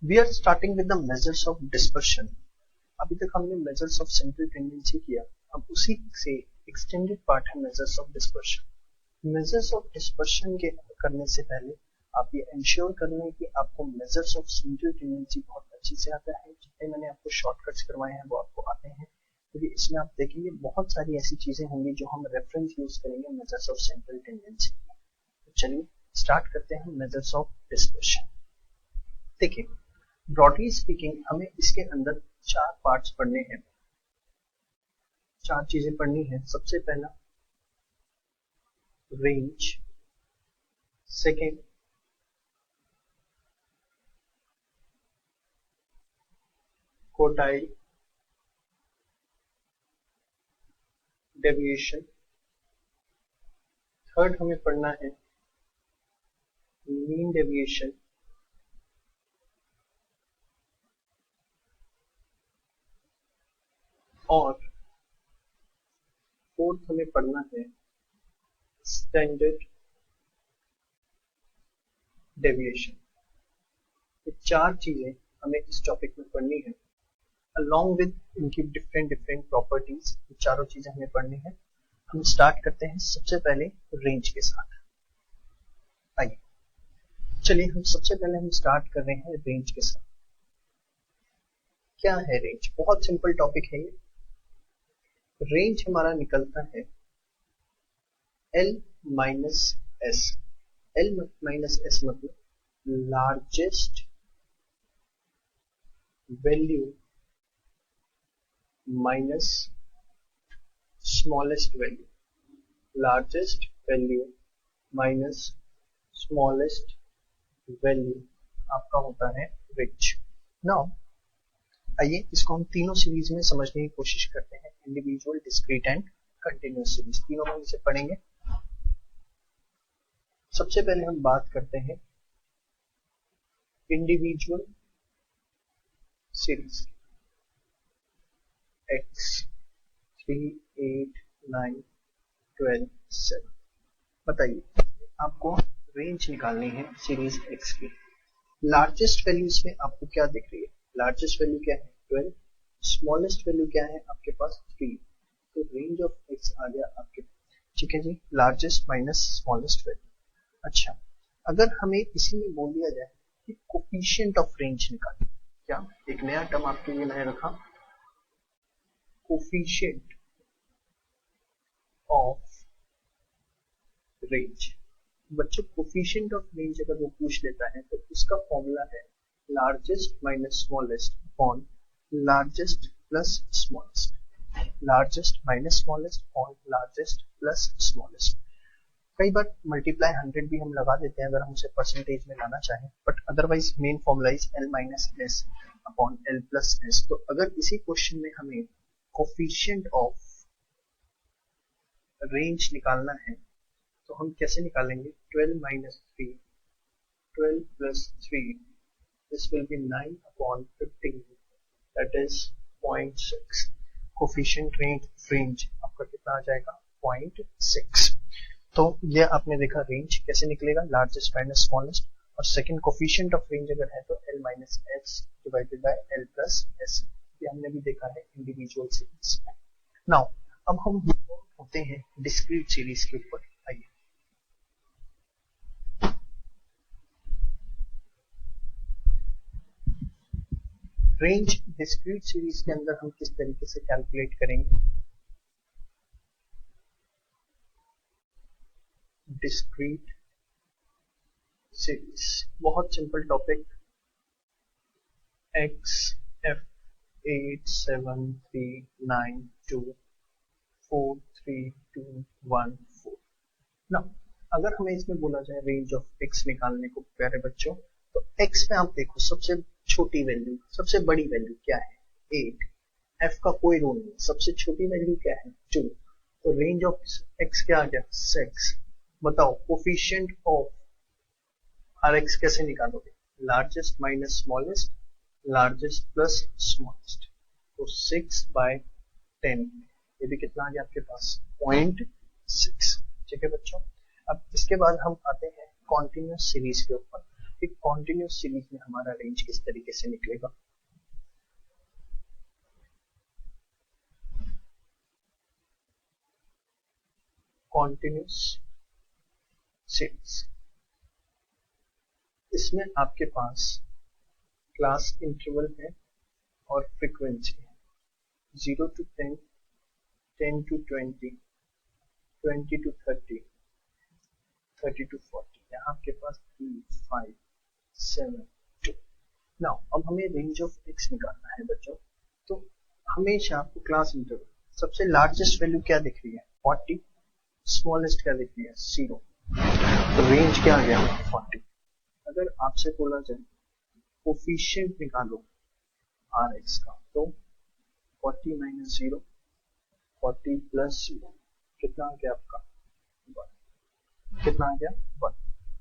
We are starting with the measures of dispersion. अभी तक हमने मेजर्स ऑफ सेंट्रल टेंडेंसी किया, अब उसी से एक्सटेंडेड पार्ट है measures of dispersion. Measures of dispersion के करने से पहले आप ये इंश्योर कर लें कि आपको मेजर्स ऑफ सेंट्रल टेंडेंसी बहुत अच्छे से आता है। जितने मैंने आपको शॉर्टकट्स करवाए हैं वो आपको आते हैं, क्योंकि इसमें आप देखेंगे बहुत सारी ऐसी चीजें होंगी जो हम रेफरेंस यूज करेंगे मेजर्स ऑफ सेंट्रल टेंडेंसी। तो चलिए स्टार्ट करते हैं मेजर्स ऑफ डिस्पर्शन। देखिए, ब्रॉडली स्पीकिंग हमें इसके अंदर 4 पार्ट्स पढ़ने हैं, 4 चीजें पढ़नी है। सबसे पहला range, second quartile, deviation, third हमें पढ़ना है मीन डेविएशन, और फोर्थ हमें पढ़ना है स्टैंडर्ड डेविएशन। ये 4 चीजें हमें इस टॉपिक में पढ़नी है, अलॉन्ग विद इनकी डिफरेंट डिफरेंट प्रॉपर्टीज। ये चारों चीजें हमें पढ़नी है। हम स्टार्ट करते हैं सबसे पहले रेंज के साथ। आइए चलिए हम सबसे पहले हम स्टार्ट कर रहे हैं रेंज के साथ। क्या है रेंज? बहुत सिंपल टॉपिक है ये। रेंज हमारा निकलता है L minus S. L minus S मतलब largest value minus smallest value, largest value minus smallest value आपका होता है रेंज। नाउ आइए इसको हम तीनों सीरीज में समझने की कोशिश करते हैं, individual, discrete and continuous series. तीनों में इसे पढ़ेंगे। सबसे पहले हम बात करते हैं इंडिविजुअल सीरीज। x 3 8 9 12 7। बताइए, आपको रेंज निकालनी है सीरीज x की। लार्जेस्ट वैल्यू इसमें आपको क्या दिख रही है? लार्जेस्ट वैल्यू क्या है? 12। स्मॉलेस्ट वैल्यू क्या है आपके पास? 3। तो रेंज ऑफ x आ गया आपके पास। ठीक है जी, लार्जेस्ट माइनस स्मॉलेस्ट वैल्यू। अच्छा, अगर हमें इसी में बोल दिया जाए कि कोफिशिएंट ऑफ रेंज निकालें, क्या एक नया टर्म आपके लिए मैंने रखा, कोफिशिएंट ऑफ रेंज। बच्चों, कोफिशिएंट ऑफ रेंज अगर वो पूछ लेता है तो उसका फॉर्मूला है largest minus smallest upon largest plus smallest, largest minus smallest upon largest plus smallest. कई बार मल्टीप्लाई 100 भी हम लगा देते हैं अगर हम उसे परसेंटेज में लाना चाहें, but otherwise main formula is L minus S upon L plus S. तो अगर इसी क्वेश्चन में हमें कोफिशिएंट ऑफ रेंज निकालना है तो हम कैसे निकालेंगे? 12 minus 3, 12 plus 3, this will be 9 upon 15, that is 0.6। Coefficient range आपका कितना आ जाएगा? 0.6। तो ये आपने देखा रेंज कैसे निकलेगा, लार्जेस्ट माइनस स्मॉलेस्ट। और सेकंड कोफिशिएंट ऑफ रेंज अगर है तो L minus S divided by L plus S. ये हमने भी देखा है इंडिविजुअल सीरीज में। नाउ अब हम होते हैं डिस्क्रीट सीरीज के ऊपर। आइए, रेंज डिस्क्रीट सीरीज के अंदर हम किस तरीके से कैलकुलेट करेंगे? डिस्क्रीट सीरीज बहुत सिंपल टॉपिक। x f 8 7 3 9 2 4 3 2 1 4। ना, अगर हमें इसमें बोला जाए रेंज ऑफ x निकालने को प्यारे बच्चों, तो x में आप देखो सबसे छोटी वैल्यू, सबसे बड़ी वैल्यू क्या है? 8। f का कोई रोल नहीं, सबसे छोटी वैल्यू क्या है? 2। तो रेंज ऑफ x क्या आ गया? 6। बताओ कोफिशिएंट ऑफ rx कैसे निकालोगे? Largest minus smallest, largest plus smallest. तो 6/10, ये भी कितना आ गया आपके पास? 0.6। ठीक है बच्चों, अब इसके बाद हम आते हैं कॉन्टिन्यूअस सीरीज के ऊपर। एक कॉन्टिन्यूस सीरीज में हमारा रेंज किस तरीके से निकलेगा। कॉन्टिन्यूस सीरीज, इसमें आपके पास क्लास इंटरवल है और फ्रीक्वेंसी है 0 to 10, 10 to 20, 20 to 30, 30 to 40, यहाँ आपके पास 3, 5, 7, 2। नाउ अब हमें रेंज ऑफ x निकालना है बच्चों। तो हमेशा आपको क्लास इंटरवल, सबसे लार्जेस्ट वैल्यू क्या दिख रही है 40, स्मॉलेस्ट क्या दिख रही है 0, तो रेंज क्या आ गया 40। अगर आपसे बोला जाए कोफिशिएंट निकालो rx का, तो 40 माइनस 0, 40 प्लस 0, कितना आ गया आपका 1, कितना आ गया 1।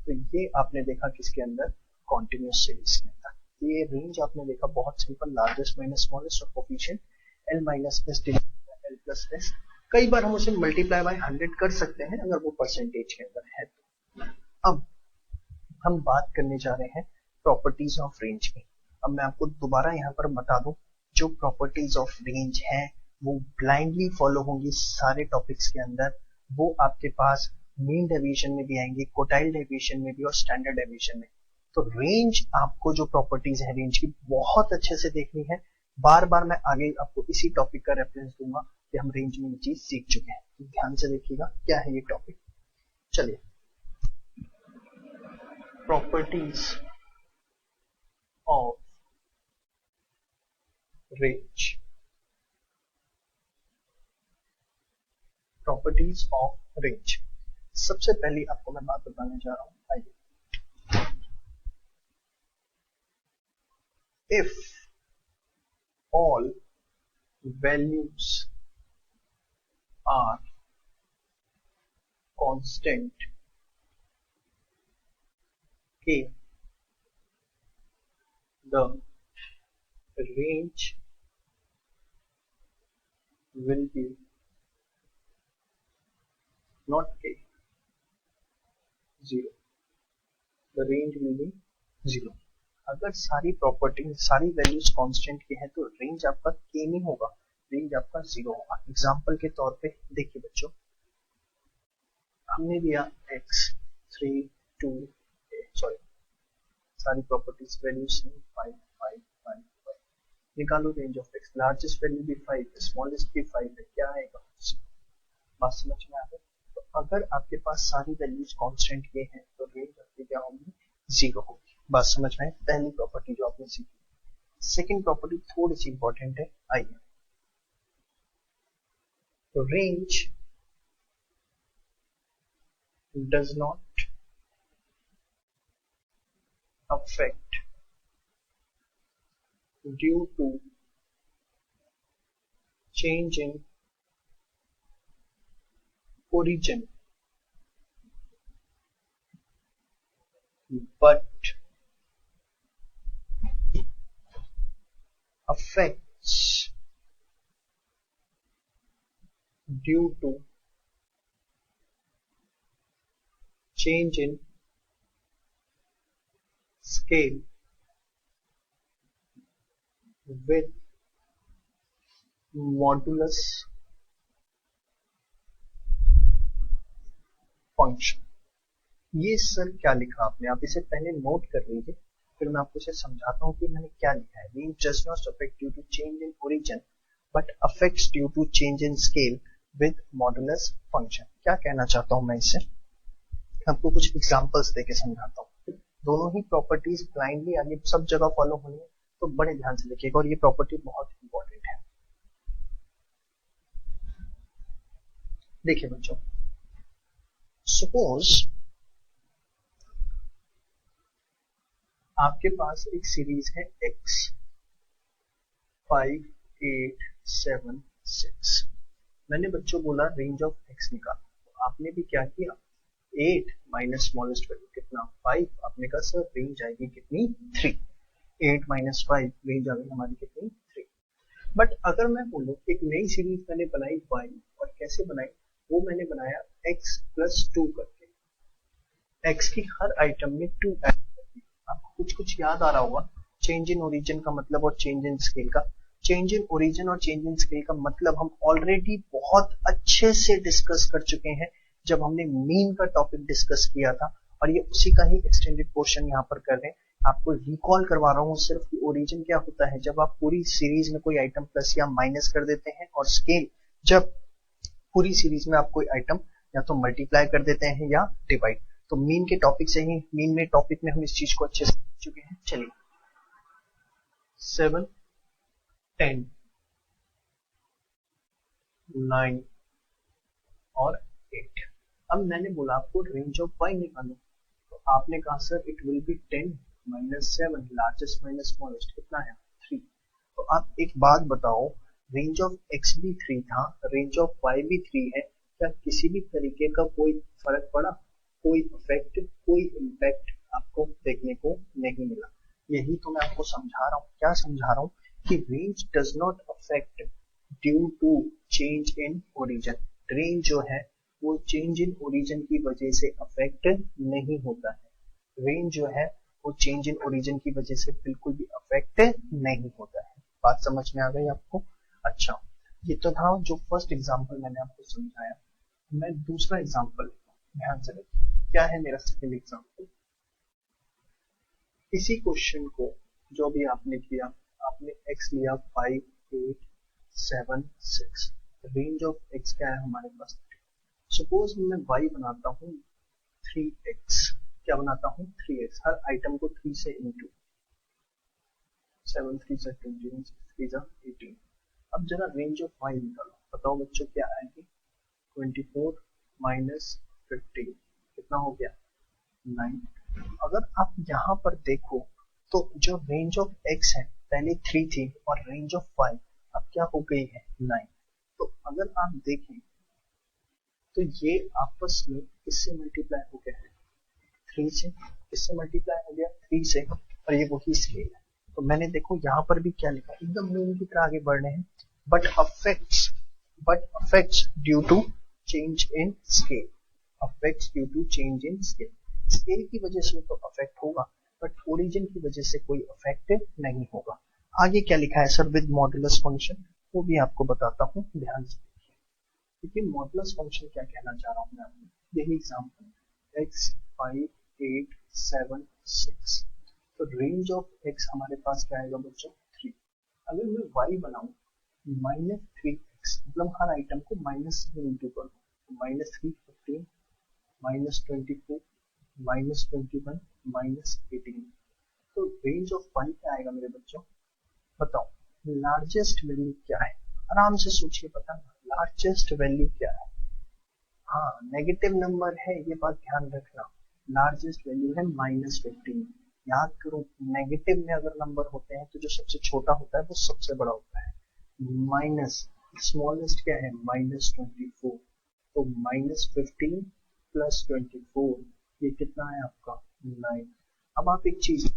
तो ये आपने देखा किसके अंदर, कॉन्टिन्यूस सीरीज के अंदर। ये रेंज आपने देखा बहुत सिंपल, लार्जेस्ट माइनस स्मॉलेस्ट और coefficient l minus S divided by l plus S. कई बार हम उसे मल्टीप्लाई बाय 100 कर सकते हैं अगर वो परसेंटेज के अंदर है तो। अब हम बात करने जा रहे हैं प्रॉपर्टीज ऑफ रेंज की। अब मैं आपको दोबारा यहाँ पर बता दूं, जो प्रॉपर्टीज ऑफ रेंज है वो ब्लाइंडली फॉलो होंगी सारे टॉपिक्स के अंदर। वो आपके पास मीन डेविएशन में भी आएंगी, कोटाइल डेविएशन में भी और स्टैंडर्ड डेविएशन में। तो रेंज, आपको जो प्रॉपर्टीज है रेंज की बहुत अच्छे से देखनी है। बार बार मैं आगे आपको इसी टॉपिक का रेफरेंस दूंगा कि हम रेंज में ये चीज सीख चुके हैं। तो ध्यान से देखिएगा क्या है ये टॉपिक। चलिए, properties of range, properties of range. सबसे पहली आपको मैं बात बताने जा रहा हूं, आइए। If all values are constant, K, the range will be not K, 0. The range will be 0. अगर सारी प्रॉपर्टी, सारी वैल्यूज कांस्टेंट की है तो रेंज आपका k नहीं होगा, रेंज आपका 0 होगा। एग्जांपल के तौर पे देखिए बच्चों, हमने दिया x 3 2 सॉरी सारी प्रॉपर्टीज वैल्यूज 5 5 5 5, निकालो range of x। Largest value भी 5 है, स्मॉलेस्ट भी 5 है, क्या आएगा, बात समझ में आ गई। तो अगर आपके पास सारी वैल्यूज कांस्टेंट के हैं तो रेंज आपकी क्या होगी, 0 होगी। बात समझ में, पहली प्रॉपर्टी जो आपने सीखी। सेकंड प्रॉपर्टी थोड़ी सी इंपॉर्टेंट है, आइए। तो range does not affect due to change in origin, but affects due to change in scale with modulus function. ये सर क्या लिखा आपने, आप इसे पहले नोट कर लीजिए, फिर मैं आपको इसे समझाता हूँ कि मैंने क्या लिखा है। Range does not affect due to change in origin but affects due to change in scale with modulus function. क्या कहना चाहता हूँ मैं इससे, आपको कुछ एग्जांपल्स देके समझाता हूँ। दोनों ही प्रॉपर्टीज ब्लाइंडली आगे सब जगह फॉलो होनी है, तो बड़े ध्यान से देखिएगा, और ये प्रॉपर्टी बहुत इंपॉर्टेंट है। देखिए बच्चों, सपोज आपके पास एक सीरीज है x 5 8 7 6। मैंने बच्चों बोला रेंज ऑफ x निकालो, तो आपने भी क्या किया, 8 माइनस स्मॉलेस्ट वैल्यू कितना 5, आपने कहा सर रेंज आएगी कितनी 3, 8 माइनस 5 रेंज आ गई हमारी कितनी 3। बट अगर मैं बोलूं एक नई सीरीज मैंने बनाई y, और कैसे बनाई, वो मैंने बनाया x प्लस 2 करके, x की हर आइटम में 2 ऐड करके। आप खुद कुछ याद आ रहा होगा चेंज इन ओरिजिन का मतलब और चेंज इन स्केल का। चेंज इन ओरिजिन और चेंज इन स्केल का मतलब हम ऑलरेडी बहुत अच्छे से डिस्कस कर चुके हैं जब हमने मीन का टॉपिक डिस्कस किया था, और ये उसी का ही एक्सटेंडेड पोर्शन यहाँ पर कर रहे हैं। आपको रिकॉल करवा रहा हूँ सिर्फ कि ओरिजिन क्या होता है जब आप पूरी सीरीज में कोई आइटम प्लस या माइनस कर देते हैं, और स्केल जब पूरी सीरीज में आप कोई आइटम या तो मल्टीप्लाई कर देते हैं या डिवाइड। तो मीन के टॉपिक से ही मीन में टॉपिक में हम इस चीज को अच्छे से समझ चुके हैं। चलिए 7, 10, 9 और 8। अब मैंने बोला आपको रेंज ऑफ y निकालो, तो आपने कहा sir it will be 10 minus 7, largest minus smallest कितना है 3। तो आप एक बात बताओ, रेंज ऑफ x भी 3 था, रेंज ऑफ y भी 3 है, क्या किसी भी तरीके का कोई फर्क पड़ा? कोई इफेक्ट, कोई इम्पैक्ट आपको देखने को नहीं मिला। यही तो मैं आपको समझा रहा हूँ। क्या समझा रहा हूँ? कि range does not affect due to change in origin. Range जो है वो चेंज इन ओरिजिन की वजह से अफेक्ट नहीं होता है। रेंज जो है वो चेंज इन ओरिजिन की वजह से बिल्कुल भी अफेक्ट नहीं होता है। बात समझ में आ गई आपको? अच्छा, ये तो था जो फर्स्ट एग्जांपल मैंने आपको समझाया। मैं दूसरा एग्जांपल ध्यान से देखिए, क्या है मेरा सेकंड एग्जांपल। इसी क्वेश्चन को जो भी आपने किया, आपने x लिया 5, 8, 7, 6। रेंज ऑफ x क्या है हमारे पास? सपोज मैं y बनाता हूँ 3x। क्या बनाता हूँ? 3x। हर आइटम को 3 से इंटू 7 3 20 6 18। अब जरा रेंज ऑफ y निकालो, बताओ बच्चों क्या आएगी? 24 माइनस 15 कितना हो गया? 9। अगर आप यहाँ पर देखो तो जो रेंज ऑफ x है पहले 3 थी और रेंज ऑफ y अब क्या हो गई है? 9। तो अगर आप देखें तो ये आपस में किससे मल्टीप्लाई हो गया है? 3 से। किससे मल्टीप्लाई हो गया? 3 से। और ये वही स्केल है। तो मैंने देखो यहाँ पर भी क्या लिखा, एकदम मीन की तरह आगे बढ़ रहे हैं। But affects due to change in scale. Affects due to change in scale. Scale की वजह से तो अफेक्ट होगा, बट ओरिजिन की वजह से कोई अफेक्ट नहीं होगा। आगे क्या लिखा है सर? विद मॉडुलस फंक्शन, वो भी आपको बताता हूँ, ध्यान से देखिए। क्योंकि मॉडुलस फंक्शन क्या कहना चाह रहा हूँ मैं आपको, यही एग्जांपल x 5 8 7 6। तो रेंज ऑफ x हमारे पास क्या आएगा बच्चों? 3। अगर मैं y बनाऊं -3x, मतलब हर आइटम को माइनस से इंटू करूं, -3 15 -24 -21 -18। तो रेंज ऑफ y क्या आएगा मेरे बच्चों? बताओ लार्जेस्ट वैल्यू क्या है? आराम से सोचिए, पता ना लार्जेस्ट वैल्यू क्या है? हाँ, नेगेटिव नंबर है, ये बात ध्यान रखना। लार्जेस्ट वैल्यू है -15। याद करो, नेगेटिव में अगर नंबर होते हैं तो जो सबसे छोटा होता है वो सबसे बड़ा होता है। माइनस स्मॉलेस्ट क्या है? -24। तो -15 प्लस 24 ये कितना है आपका? 9। अब आप एक चीज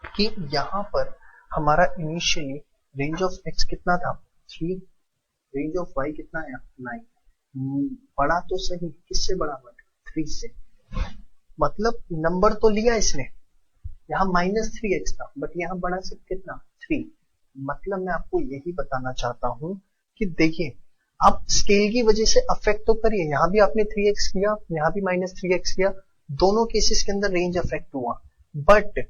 कि यहाँ पर हमारा इनिशियली रेंज ऑफ x कितना था? 3। रेंज ऑफ y कितना है? 9। बड़ा तो सही, किससे बड़ा? बट 3 से। मतलब नंबर तो लिया इसने, यहाँ -3x था, बट यहाँ बड़ा सिर्फ कितना? 3। मतलब मैं आपको यही बताना चाहता हूँ कि देखिए, आप स्केल की वजह से अफेक्ट तो करिए। यहाँ भी आपने 3x किया, यहाँ भी -3x किया, दोनों केसेस के अंदर रेंज अफेक्ट हुआ। बट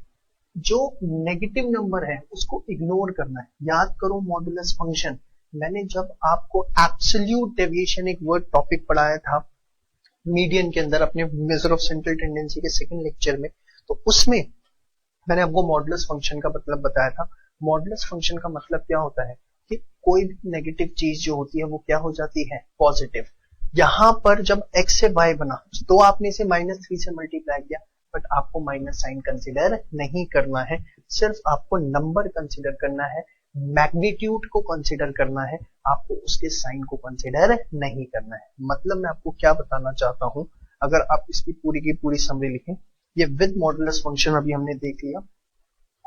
जो नेगेटिव नंबर है उसको इग्नोर करना है। याद करो मॉडुलस फंक्शन, मैंने जब आपको एब्सोल्यूट डेविएशन एक वर्ड टॉपिक पढ़ाया था मीडियन के अंदर अपने मेजर ऑफ सेंट्रल टेंडेंसी के सेकंड लेक्चर में, तो उसमें मैंने आपको मॉडुलस फंक्शन का मतलब बताया था। मॉडुलस फंक्शन का मतलब क्या होता है कि कोई भी नेगेटिव चीज जो होती है वो क्या हो जाती है? पॉजिटिव। यहाँ पर जब x से y बना तो आपने इसे -3 से मल्टीप्लाई किया, बट आपको माइनस साइन कंसिडर नहीं करना है, सिर्फ आपको नंबर कंसिडर करना है, मैग्नीट्यूड को कंसिडर करना है, आपको उसके साइन को कंसिडर नहीं करना है। मतलब मैं आपको क्या बताना चाहता हूं, अगर आप इसकी पूरी की पूरी समरी लिखें, ये विद मॉडुलस फंक्शन अभी हमने देख लिया।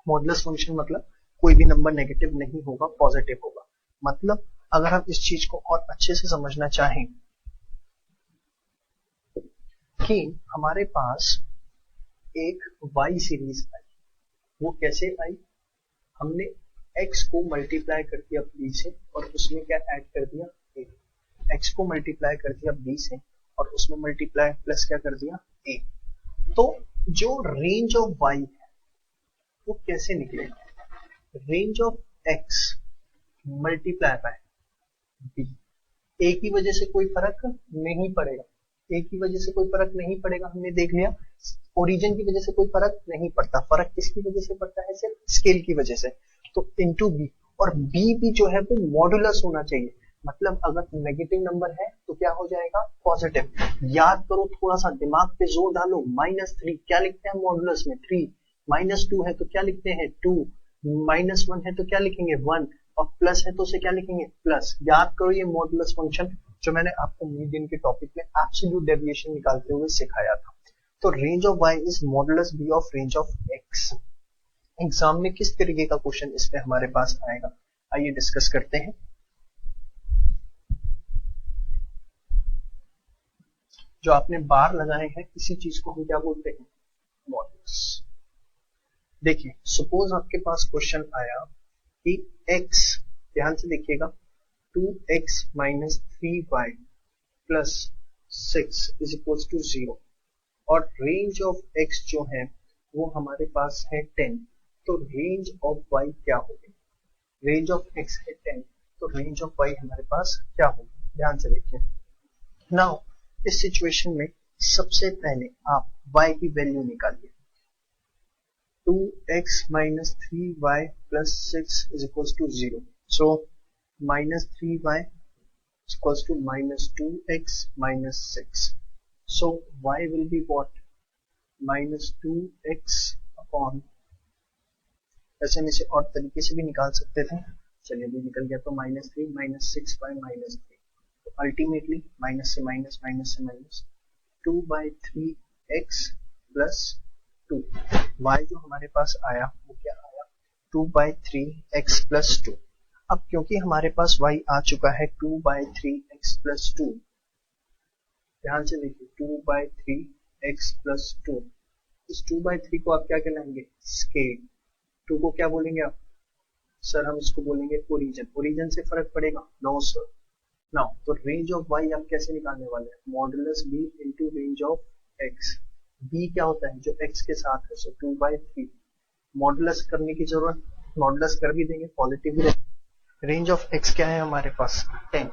मॉडुलस फंक्शन मतलब कोई भी नंबर नेगेटिव नहीं होगा, पॉजिटिव होगा। मतलब अगर हम इस चीज को और अच्छे से समझना चाहें कि हमारे पास एक y सीरीज आई, वो कैसे आई? हमने x को मल्टीप्लाई कर दिया b से और उसमें क्या ऐड कर दिया a। x को मल्टीप्लाई कर दिया b से और उसमें मल्टीप्लाई प्लस क्या कर दिया a। तो जो रेंज ऑफ y है वो कैसे निकलेगा? Range of x multiply by b। a की वजह से कोई फर्क नहीं पड़ेगा, a की वजह से कोई फर्क नहीं पड़ेगा, हमने देख लिया। ओरिजिन की वजह से कोई फर्क नहीं पड़ता, फर्क किसकी वजह से पड़ता है? सिर्फ स्केल की वजह से। तो इनटू b, और b भी जो है वो मॉडुलस होना चाहिए, मतलब अगर नेगेटिव नंबर है तो क्या हो जाएगा? पॉजिटिव। याद करो, थोड़ा सा दिमाग पे जोर डालो। -3 क्या लिखते हैं मॉडुलस में? 3। -2 है तो क्या लिखते हैं? 2। -1 है तो क्या लिखेंगे? 1। और प्लस है तो उसे क्या लिखेंगे? प्लस। याद करो ये मॉडुलस फंक्शन जो मैंने आपको मीडियन के टॉपिक में एब्सोल्यूट डेविएशन निकालते हुए सिखाया था। तो range of y is modulus b of range of x। Exam में किस तरीके का क्वेश्चन इस पे हमारे पास आएगा, आइए डिस्कस करते हैं। जो आपने बार लगाए हैं किसी चीज को हम क्या बोलते हैं? मॉडुलस। देखिए, सपोज आपके पास क्वेश्चन आया कि x, ध्यान से देखिएगा, 2x minus 3y plus 6 is equal to 0 और रेंज ऑफ x जो है वो हमारे पास है 10। तो रेंज ऑफ y क्या होगी? रेंज ऑफ x है 10, तो रेंज ऑफ y हमारे पास क्या होगी? ध्यान से देखिए। नाउ इस सिचुएशन में सबसे पहले आप y की वैल्यू निकालिए। 2x minus 3y plus 6 is equals to 0. So minus 3y is equals to minus 2x minus 6. So y will be what? Minus 2x upon, वैसे हम इसे और तरीके से भी निकाल सकते थे, चलिए भी निकल गया। तो -3 minus 6 by -3, तो अल्टीमेटली माइनस से माइनस, माइनस से माइनस, 2/3x प्लस 2। y जो हमारे पास आया वो क्या आया? 2/3x plus 2। अब क्योंकि हमारे पास y आ चुका है 2/3x प्लस 2, ध्यान से देखिए, 2/3x प्लस 2, इस 2/3 को आप क्या कहलाएंगे? स्केल। 2 को क्या बोलेंगे आप? सर हम इसको बोलेंगे ओरिजिन। ओरिजिन से फर्क पड़ेगा? No sir. नाउ तो रेंज ऑफ y आप कैसे निकालने वाले हैं? Modulus b into range of x। b क्या होता है? जो x के साथ है, सो 2/3। मॉडुलस करने की जरूरत, मॉडुलस कर भी देंगे, पॉजिटिव भी रहेगा। रेंज ऑफ x क्या है हमारे पास? 10।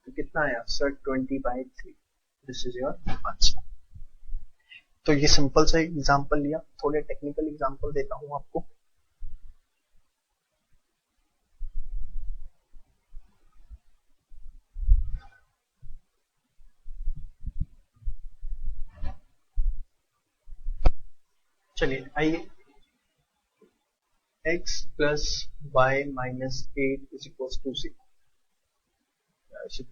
तो कितना आया sir? 20/3। This is your answer. तो ये सिंपल सा एग्जांपल लिया, थोड़े टेक्निकल एग्जांपल देता हूं आपको। चलिए आइए, x plus y minus 8 is equal to 0।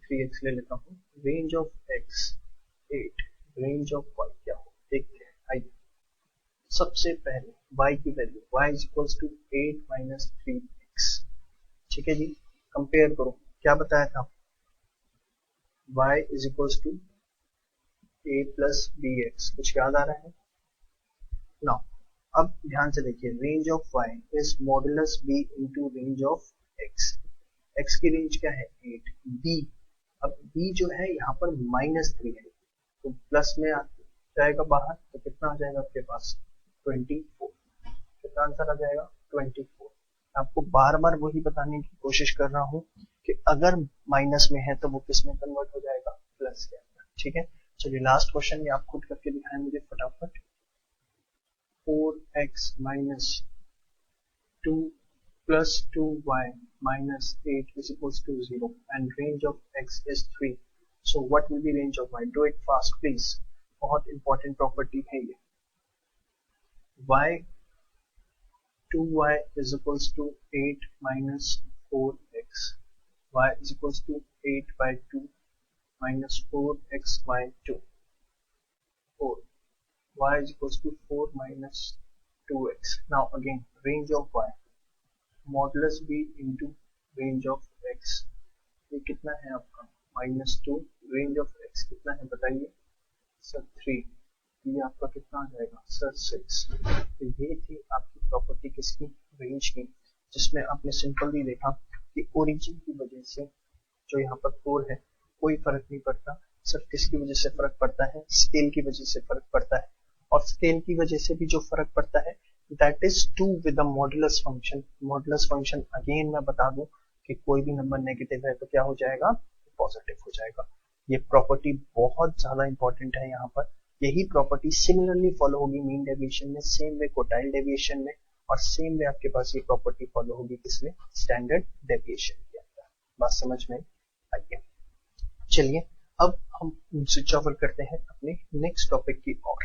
3x ले लेता हूँ। Range of x 8, range of y क्या हो देखते हैं। आइए, सबसे पहले y की value, y is equal to 8 minus 3x। ठीक है जी, कंपेयर करो, क्या बताया था? y is equal to a plus bx। कुछ याद आ रहा है? नाउ अब ध्यान से देखिए, range of y is modulus b into range of x। x की रेंज क्या है? 8। b, अब b जो है यहाँ पर -3 है, तो प्लस में जाएगा बाहर, तो कितना आ जाएगा आपके पास? 24। कितना आंसर आ जाएगा? 24। आपको बार बार वही बताने की कोशिश कर रहा हूँ कि अगर माइनस में है तो वो किस में कन्वर्ट हो जाएगा? प्लस के अंदर। ठीक है, चलिए लास्ट क्वेश्चन ये आप खुद करके दिखाएं मुझे फटाफट। 4x minus 2 plus 2y minus 8 is equals to 0 and range of x is 3. So what will be range of y? Do it fast please. बहुत important property है ये। y 2y is equals to 8 minus 4x. y is equals to 8 by 2 minus 4x by 2. 4. y is equals to 4 minus 2x. Now again, range of y modulus b into range of x। ये कितना है आपका? -2। Range of x कितना है बताइए sir? 3। ये आपका कितना आ जाएगा सर? 6। तो ये थी आपकी प्रॉपर्टी किसकी, रेंज की, जिसमें आपने सिंपली देखा कि ओरिजिन की वजह से जो यहाँ पर 4 है कोई फर्क नहीं पड़ता, सिर्फ किसकी वजह से फर्क पड़ता है, स्केल की वजह से फर्क पड़ता है। और स्केल की वजह से भी जो फर्क पड़ता है that is 2 with the modulus function. Modulus function again मैं बता दूं कि कोई भी नंबर नेगेटिव है तो क्या हो जाएगा, पॉजिटिव हो जाएगा। ये प्रॉपर्टी बहुत ज्यादा इंपॉर्टेंट है यहाँ पर। यही प्रॉपर्टी सिमिलरली फॉलो होगी मीन डेविएशन में, सेम वे कोटाइल डेविएशन में, और सेम वे आपके पास ये प्रॉपर्टी फॉलो होगी किसमें, स्टैंडर्ड डेविएशन के अंदर। बात समझ में आई है। चलिए अब हम स्विच ओवर करते हैं अपने नेक्स्ट टॉपिक की ओर।